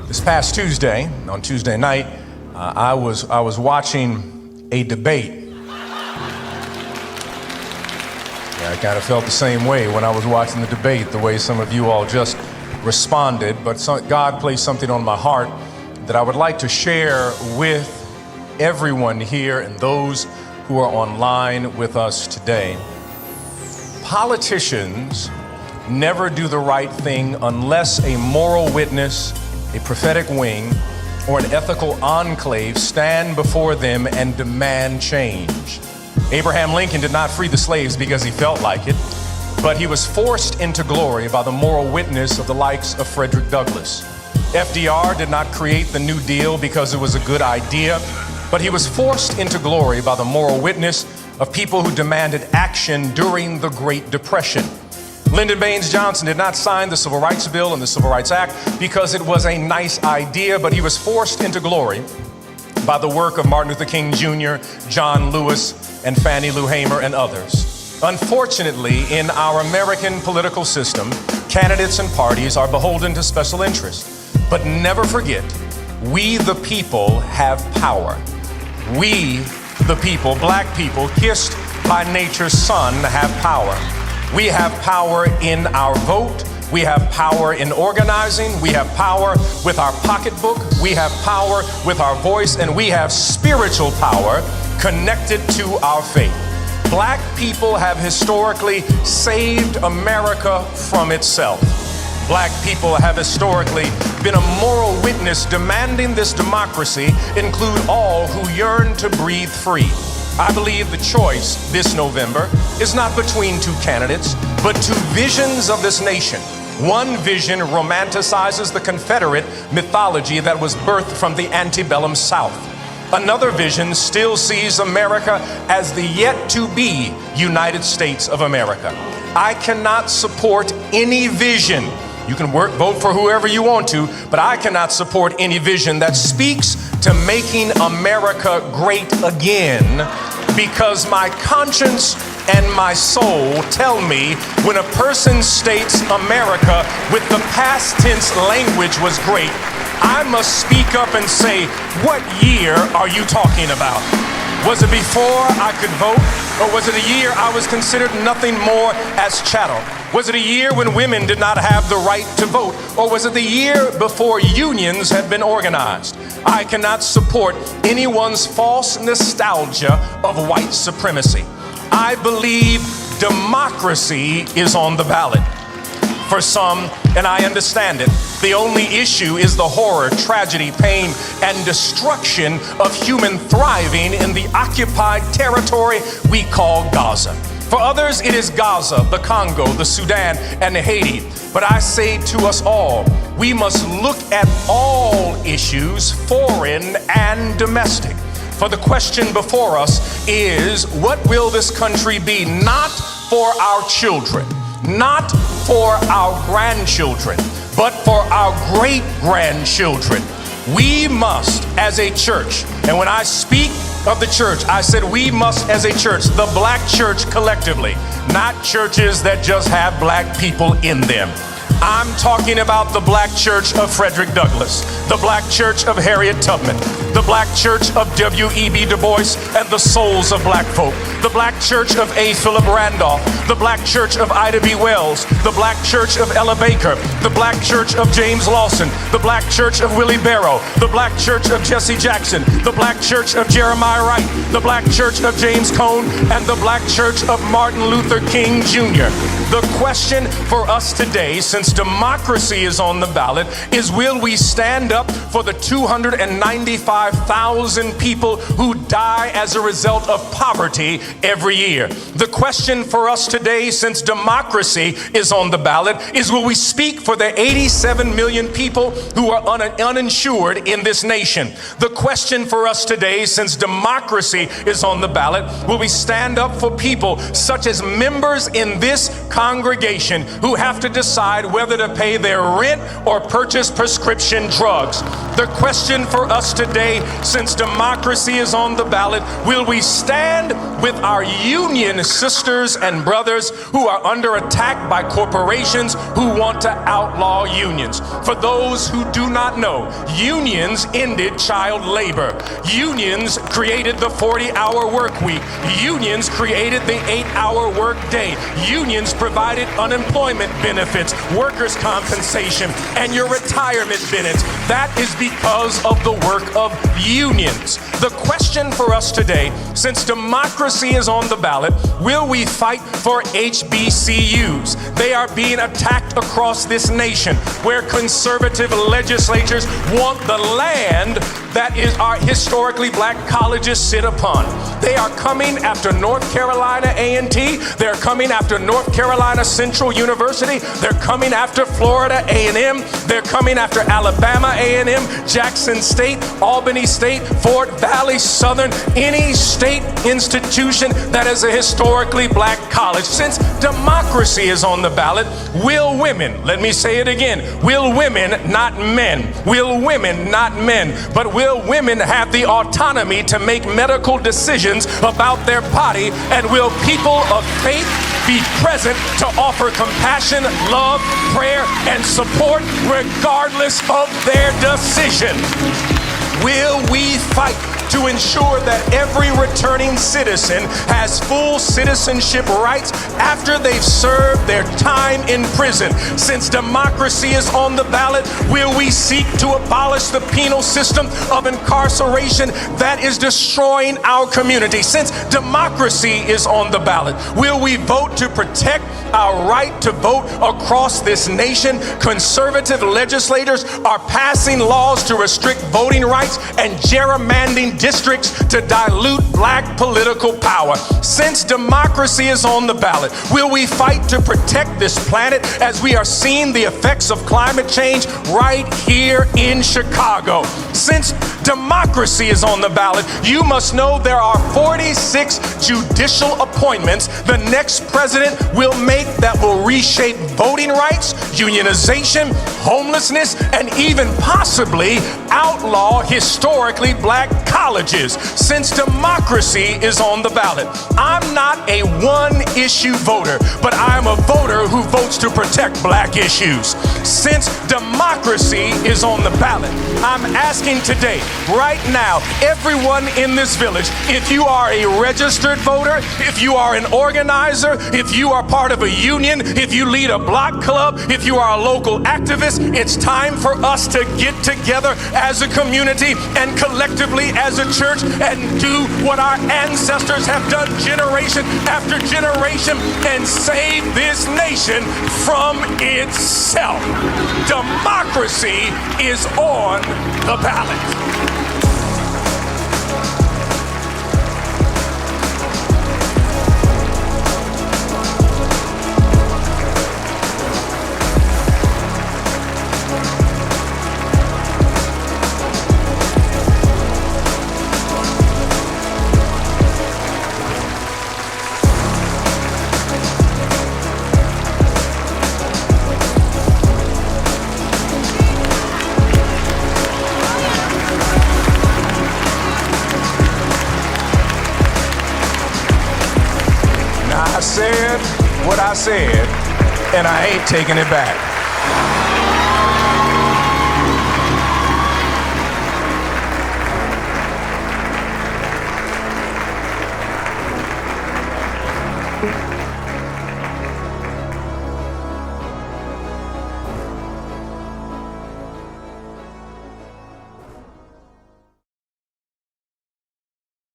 This past Tuesday, on Tuesday night, I was watching a debate. Yeah, I kind of felt the same way when I was watching the debate, the way some of you all just responded. But God placed something on my heart that I would like to share with everyone here and those who are online with us today. Politicians never do the right thing unless a moral witness, a prophetic wing, or an ethical enclave stand before them and demand change. Abraham Lincoln did not free the slaves because he felt like it, but he was forced into glory by the moral witness of the likes of Frederick Douglass. FDR did not create the New Deal because it was a good idea, but he was forced into glory by the moral witness of people who demanded action during the Great Depression. Lyndon Baines Johnson did not sign the Civil Rights Bill and the Civil Rights Act because it was a nice idea, but he was forced into glory by the work of Martin Luther King Jr., John Lewis, and Fannie Lou Hamer, and others. Unfortunately, in our American political system, candidates and parties are beholden to special interests. But never forget, we the people have power. We the people, black people, kissed by nature's sun, have power. We have power in our vote. We have power in organizing. We have power with our pocketbook. We have power with our voice, and we have spiritual power connected to our faith. Black people have historically saved America from itself. Black people have historically been a moral witness demanding this democracy include all who yearn to breathe free. I believe the choice this November is not between two candidates, but two visions of this nation. One vision romanticizes the Confederate mythology that was birthed from the antebellum South. Another vision still sees America as the yet-to-be United States of America. I cannot support any vision. You can vote for whoever you want to, but I cannot support any vision that speaks to making America great again, because my conscience and my soul tell me when a person states America with the past tense language was great, I must speak up and say, what year are you talking about? Was it before I could vote? Or was it a year I was considered nothing more as chattel? Was it a year when women did not have the right to vote? Or was it the year before unions had been organized? I cannot support anyone's false nostalgia of white supremacy. I believe democracy is on the ballot. For some, and I understand it, the only issue is the horror, tragedy, pain, and destruction of human thriving in the occupied territory we call Gaza. For others, it is Gaza, the Congo, the Sudan, and Haiti. But I say to us all, we must look at all issues, foreign and domestic. For the question before us is, what will this country be? Not for our children, not for our grandchildren, but for our great-grandchildren. We must, as a church, and when I speak of the church, I said we must, as a church, the black church collectively, not churches that just have black people in them. I'm talking about the black church of Frederick Douglass, the black church of Harriet Tubman, the black church of W.E.B. Du Bois and the souls of black folk, the black church of A. Philip Randolph, the black church of Ida B. Wells, the black church of Ella Baker, the black church of James Lawson, the black church of Willie Barrow, the black church of Jesse Jackson, the black church of Jeremiah Wright, the black church of James Cone, and the black church of Martin Luther King Jr. The question for us today, since democracy is on the ballot, is will we stand up for the 295,000 people who die as a result of poverty every year? The question for us today, since democracy is on the ballot, is will we speak for the 87 million people who are uninsured in this nation? The question for us today, since democracy is on the ballot, will we stand up for people such as members in this congregation who have to decide whether to pay their rent or purchase prescription drugs? The question for us today, since democracy is on the ballot, will we stand with our union sisters and brothers who are under attack by corporations who want to outlaw unions. For those who do not know, unions ended child labor. Unions created the 40-hour work week. Unions created the 8-hour work day. Unions provided unemployment benefits, workers' compensation, and your retirement benefits. That is because of the work of unions. The question for us today, since democracy is on the ballot, will we fight for HBCUs? They are being attacked across this nation, where conservative legislatures want the land that is our historically black colleges sit upon. They are coming after North Carolina A&T. They're coming after North Carolina Central University. They're coming after Florida A&M. They're coming after Alabama A&M, Jackson State, Albany State, Fort Valley Southern, any state institution that is a historically black college. Since democracy is on the ballot, will women, let me say it again, will women, not men, will women, not men, but will women have the autonomy to make medical decisions about their body, and will people of faith be present to offer compassion, love, prayer, and support regardless of their decision? Will we fight to ensure that every returning citizen has full citizenship rights after they've served their time in prison? Since democracy is on the ballot, will we seek to abolish the penal system of incarceration that is destroying our community? Since democracy is on the ballot, will we vote to protect our right to vote across this nation? Conservative legislators are passing laws to restrict voting rights and gerrymandering districts to dilute black political power. Since democracy is on the ballot, will we fight to protect this planet as we are seeing the effects of climate change right here in Chicago? Since democracy is on the ballot, you must know there are 46 judicial appointments the next president will make that will reshape voting rights, unionization, homelessness, and even possibly outlaw historically black colleges. Since democracy is on the ballot, I'm not a one-issue voter, but I'm a voter who votes to protect black issues. Since democracy is on the ballot, I'm asking today, right now, everyone in this village, if you are a registered voter, if you are an organizer, if you are part of a union, if you lead a block club, if you are a local activist, it's time for us to get together as a community and collectively as a church and do what our ancestors have done generation after generation and save this nation from itself. Democracy is on the ballot. I said what I said, and I ain't taking it back.